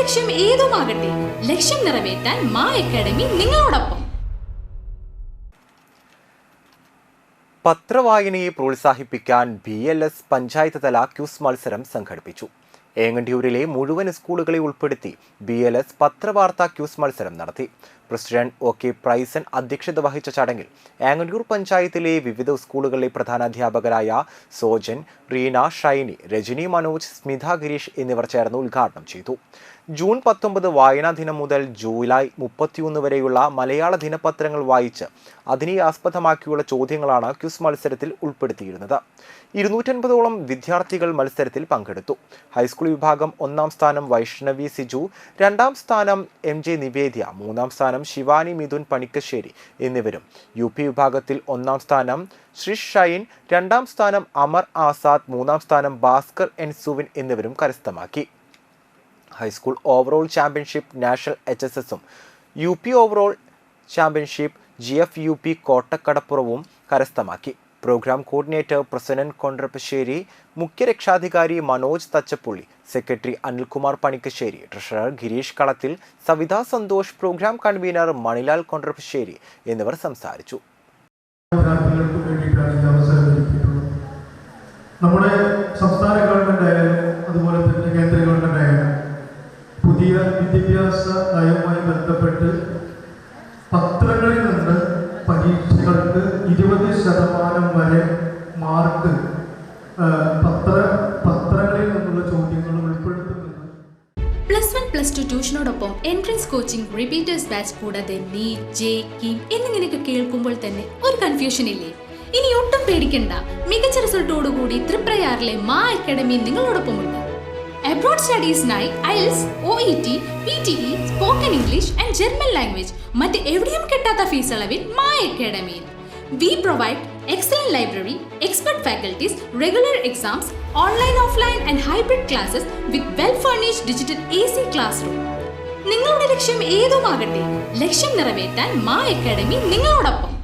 ലക്ഷ്യം ഏതുമാകട്ടെ, ലക്ഷ്യം നിറവേറ്റാൻ മാ അക്കാഡമി നിങ്ങളോടൊപ്പം. പത്രവായനയെ പ്രോത്സാഹിപ്പിക്കാൻ BLS പഞ്ചായത്ത് തല ക്യൂസ് മത്സരം സംഘടിപ്പിച്ചു. ഏങ്ങണ്ടിയൂരിലെ മുഴുവൻ സ്കൂളുകളെ ഉൾപ്പെടുത്തി BLS പത്രവാർത്താ ക്യൂസ് മത്സരം നടത്തി. പ്രസിഡന്റ് OK പ്രൈസൻ അധ്യക്ഷത വഹിച്ച ചടങ്ങിൽ ഏങ്ങണ്ടിയൂർ പഞ്ചായത്തിലെ വിവിധ സ്കൂളുകളിലെ പ്രധാനാധ്യാപകരായ സോജൻ, റീന, ഷൈനി, രജനി, മനോജ്, സ്മിത, ഗിരീഷ് എന്നിവർ ചേർന്ന് ഉദ്ഘാടനം ചെയ്തു. ജൂൺ 19 വായനാ ദിനം മുതൽ ജൂലൈ 31 വരെയുള്ള മലയാള ദിനപത്രങ്ങൾ വായിച്ച് അതിനെ ആസ്പദമാക്കിയുള്ള ചോദ്യങ്ങളാണ് ക്യൂസ് മത്സരത്തിൽ ഉൾപ്പെടുത്തിയിരുന്നത്. 250ഓളം വിദ്യാർത്ഥികൾ മത്സരത്തിൽ പങ്കെടുത്തു. ഹൈസ്കൂൾ വിഭാഗം 1ാം സ്ഥാനം വൈഷ്ണവി സിജു, 2ാം സ്ഥാനം MJ നിവേദ്യ, 3ാം സ്ഥാനം ശിവാനി മിഥുൻ പണിക്കശ്ശേരി എന്നിവരും, UP വിഭാഗത്തിൽ 1ാം സ്ഥാനം ശ്രിഷ് ഷൈൻ, 2ാം സ്ഥാനം അമർ ആസാദ്, 3ാം സ്ഥാനം ഭാസ്കർ N സുവിൻ എന്നിവരും കരസ്ഥമാക്കി. ഹൈസ്കൂൾ ഓവറോൾ ചാമ്പ്യൻഷിപ്പ് നാഷണൽ HSSും UP ഓവറോൾ ചാമ്പ്യൻഷിപ്പ് GFUP കോട്ടക്കടപ്പുറവും കരസ്ഥമാക്കി. പ്രോഗ്രാം കോർഡിനേറ്റർ പ്രസന്നൻ കൊണ്ട്രപ്പശ്ശേരി, മുഖ്യ രക്ഷാധികാരി Manoj Thachappully, secretary Anilkumar Panikkassery, treasurer Girish Kalathil, Savitha Santhosh, programme convener Manilal Kondrappassery എന്നിവർ സംസാരിച്ചു. നമ്മുടെ സംസ്ഥാന ഗവൺമെന്റ് ആയാലും അതുപോലെ തന്നെ കേന്ദ്ര ഗവൺമെന്റ് ആയാലും പുതിയ വിദ്യാഭ്യാസ നയവുമായി ബന്ധപ്പെട്ട് പത്രങ്ങളിൽ നിന്ന് പരീക്ഷകൾക്ക് 20% വരെ മാർക്ക് പത്രങ്ങളിൽ നിന്നുള്ള ചോദ്യങ്ങൾ ഉൾപ്പെടുത്തുന്നുണ്ട്. +1, +2 ട്യൂഷനോടൊപ്പം എൻട്രൻസ് കോച്ചിങ്, റിപ്പീറ്റേഴ്സ് ബാച്ച് കൂടാതെ നീറ്റ്, JEE എന്നിങ്ങനെയൊക്കെ കേൾക്കുമ്പോൾ തന്നെ ഒരു കൺഫ്യൂഷൻ ഇല്ലേ? ഇനി ഒട്ടും പേടിക്കണ്ട. മികച്ച റിസൾട്ടോടുകൂടി തൃപ്രയാറിലെ മാ അക്കാഡമി നിങ്ങളോടൊപ്പമുണ്ട്. അബ്രോഡ് സ്റ്റഡീസിനായി IELTS, OET, PTE, spoken English and German language മറ്റ് എവിടെയും കിട്ടാത്ത ഫീസ് അളവിൽ മാ അക്കാഡമിയിൽ. We provide excellent library, expert faculties, regular exams, online, offline and hybrid classes with well-furnished digital AC classroom. നിങ്ങളുടെ ലക്ഷ്യം ഏതുമാകട്ടെ, ലക്ഷ്യം നിറവേറ്റാൻ മാ അക്കാഡമി നിങ്ങളോടൊപ്പം.